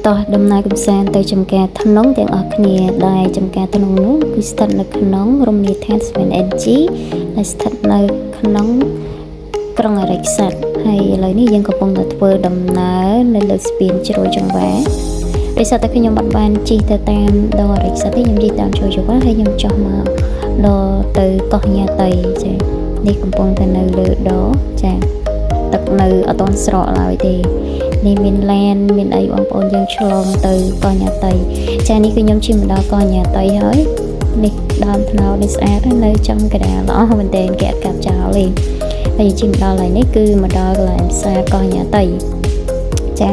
តោះដំណើរកំសាន្តទៅចំការថ្នងទាំងអស់គ្នាដែលចំការថ្នងនោះគឺស្ថិតនៅក្នុងរមណីយដ្ឋាន 7NG ដែលស្ថិតនៅក្នុងក្រុងអរិចស័ក្តិហើយឥឡូវនេះយើងកំពុងតែធ្វើដំណើរនៅលើស្ពានជ្រោយចង្វាដោយសារតែខ្ញុំអត់បានជិះទៅតាមដងអរិចស័ក្តិទេខ្ញុំជិះតាមជ្រោយចង្វាហើយខ្ញុំចុះមកដល់ទៅកោះញ៉ាតៃចានេះកំពុងតែនៅលើដងចាទឹកនៅអត់ទាន់ស្រកឡើយទេនេះមានឡានមានអីបងប្អូនយើងឆ្លងទៅកោះញ៉ាតៃចានេះគឺខ្ញុំជិះមកដល់កោះញ៉ាតៃហើយនេះដើមថ្នោតនេះស្អាតនៅចំកណ្ដាលល្អមែនទែនគេអត់កាប់ចោលទេហើយជិះមកដល់ហើយនេះគឺមកដល់កន្លែងផ្សារកោះញ៉ាតៃចា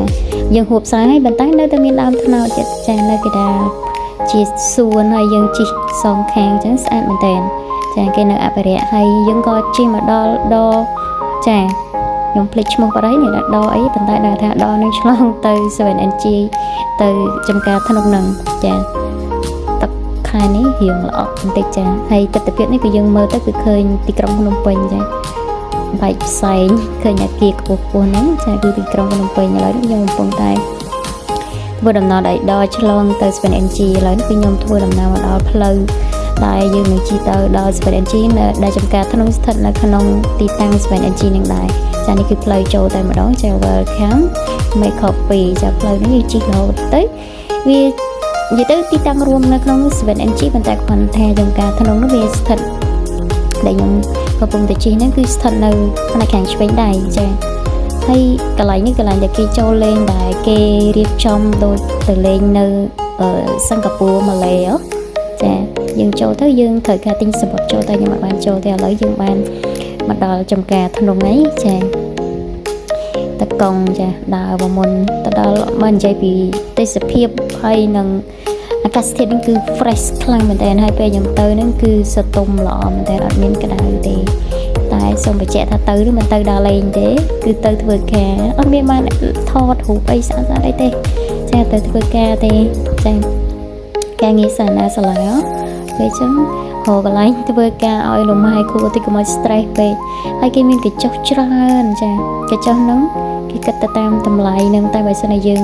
យើងហួបផ្សារហើយប៉ុន្តែនៅតែមានដើមថ្នោតចានៅកណ្ដាលជាសួនហើយយើងជិះសងខាងអញ្ចឹងស្អាតមែនទែនចាគេនៅអភិរក្សហើយយើងក៏ជិះមកដល់ចាខ្ញុំភ្លេចឈ្មោះបាត់ហើយនេះដអីប៉ុន្តែដឹងថាដនឹងឆ្លងទៅ 7NG ទៅចំការថ្នុកនឹងចាទឹកខែនេះរៀងល្អបន្តិចចាហើយទស្សនវិជ្ជានេះគឺយើងមើលទៅគឺឃើញទីក្រុងភ្នំពេញចាបែកផ្សែងឃើញអាគារខ្ពស់ៗហ្នឹងចាគឺទីក្រុងភ្នំពេញឥឡូវនេះយើងកំពុងតែធ្វើដំណើរដល់ឆ្លងទៅ 7NG ឥឡូវនេះគឺខ្ញុំធ្វើដំណើរមកដល់ផ្លូវដែលយើងនឹងជិះទៅដល់ 7NG ដែលចំការថ្នុកស្ថិតនៅក្នុងទីតាំង 7NG នឹងដែរចានេះគឺផ្លូវចូលតែម្ដងចា Welcome Make Coffee ចាផ្លូវនេះជិះរហូតទៅវានិយាយទៅទីតាំងរួមនៅក្នុង 7NG ប៉ុន្តែគាត់ថាចំការថ្នុកនោះវាស្ថិតដែលខ្ញុំកំពុងតែជិះហ្នឹងគឺស្ថិតនៅផ្នែកខាងឆ្វេងដៃចាហើយកន្លែងនេះកន្លែងដែលគេចូលលេងដែលគេរៀបចំដូចទៅលេងនៅសិង្ហបុរីម៉ាឡេចាយើងចូលទៅយើងត្រូវការទិញសម្បត្តិចូលទៅខ្ញុំអត់បានចូលទេឥឡូវយើងបានមកដល់ចំការថ្នុកហ្នឹងចាតកង់ចាដើរមកមុនទៅដល់មកនិយាយពីទេសភាពហើយនឹងអាកាសធាតុនេះគឺ fresh ខ្លាំងមែនតើហើយពេលខ្ញុំទៅហ្នឹងគឺសតុំល្អមែនតើអត់មានក្តៅទេតែសូមបញ្ជាក់ថាទៅនេះមិនទៅដើរលេងទេគឺទៅធ្វើការអត់មានបានថតរូបអីស្អាតៗអីទេចាទៅធ្វើការទេចាការងារសាលាសាលាពេលចឹងហៅកន្លែងធ្វើការឲ្យលំហែគួរតិចកុំឲ្យ stress ពេកហើយគេមានកញ្ចុះច្រើនចាកញ្ចុះហ្នឹងគេគិតទៅតាមតម្លៃហ្នឹងតែបើសិនជាយើង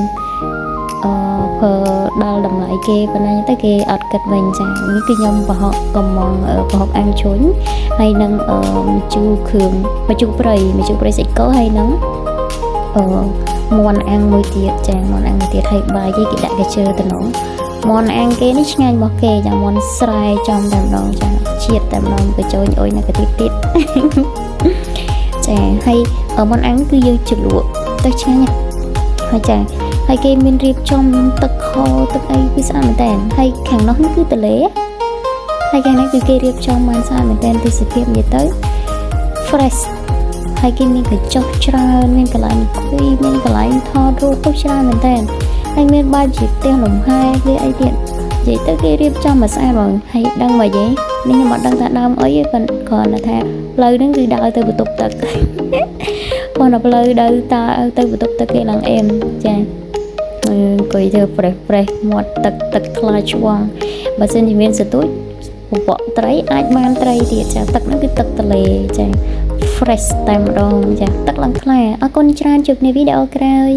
ប្រើដល់តម្លៃគេប៉ុណ្ណាទៅគេអត់គិតវិញចានេះគឺខ្ញុំប្រហុកកំងប្រហុកអាំងជុញហើយនឹងម្ជូរគ្រឿងម្ជូរព្រៃស្អិចកោហើយនឹងមាន់អាំងមួយទៀតចាមាន់អាំងមួយទៀតហើយបាយគេដាក់កាជើទៅនោះមាន់អាំងគេនេះឆ្ងាញ់របស់គេចាមាន់ស្រែចំតែម្ដងចាជាតិតែម្ដងកញ្ចោញអុយនៅកាទៀតចាហើយមាន់អាំងគឺយើងជ្រលក់ទៅឆ្ងាញ់ហើយចាហើយគេមានរៀបចំទឹកខទឹកអីគឺស្អាតមែនតើហើយខាងនោះគឺទលេហើយខាងនេះគឺគេរៀបចំបានស្អាតមែនតើទេសភាពនិយាយទៅ fresh ហើយគេមានកញ្ចុះច្រើនមានកន្លែងអង្គុយមានកន្លែងថតរូបទៅច្រើនមែនតើហើយមានបាច់ជាផ្ទះលំហែគេអីទៀតនិយាយទៅគេរៀបចំមកស្អាតហ្មងហើយដឹងមកយេនេះខ្ញុំអត់ដឹងថាដើមអីទេប៉ុន្តែគ្រាន់តែថាផ្លូវហ្នឹងគឺដើរទៅបន្ទប់ទឹកគាត់ទៅផ្លូវដើរទៅបន្ទប់ទឹកគេឡើងអេមចាអង្គុយធ្វើfresh មាត់ទឹកថ្លាឆ្វង់បើសិនជាមានសទួចពពកត្រីអាចបានត្រីទៀតចាទឹកហ្នឹងគឺទឹកទន្លេចា fresh តែម្ដងចាទឹកឡើងថ្លាអរគុណច្រើនជួបគ្នាវីដេអូក្រោយ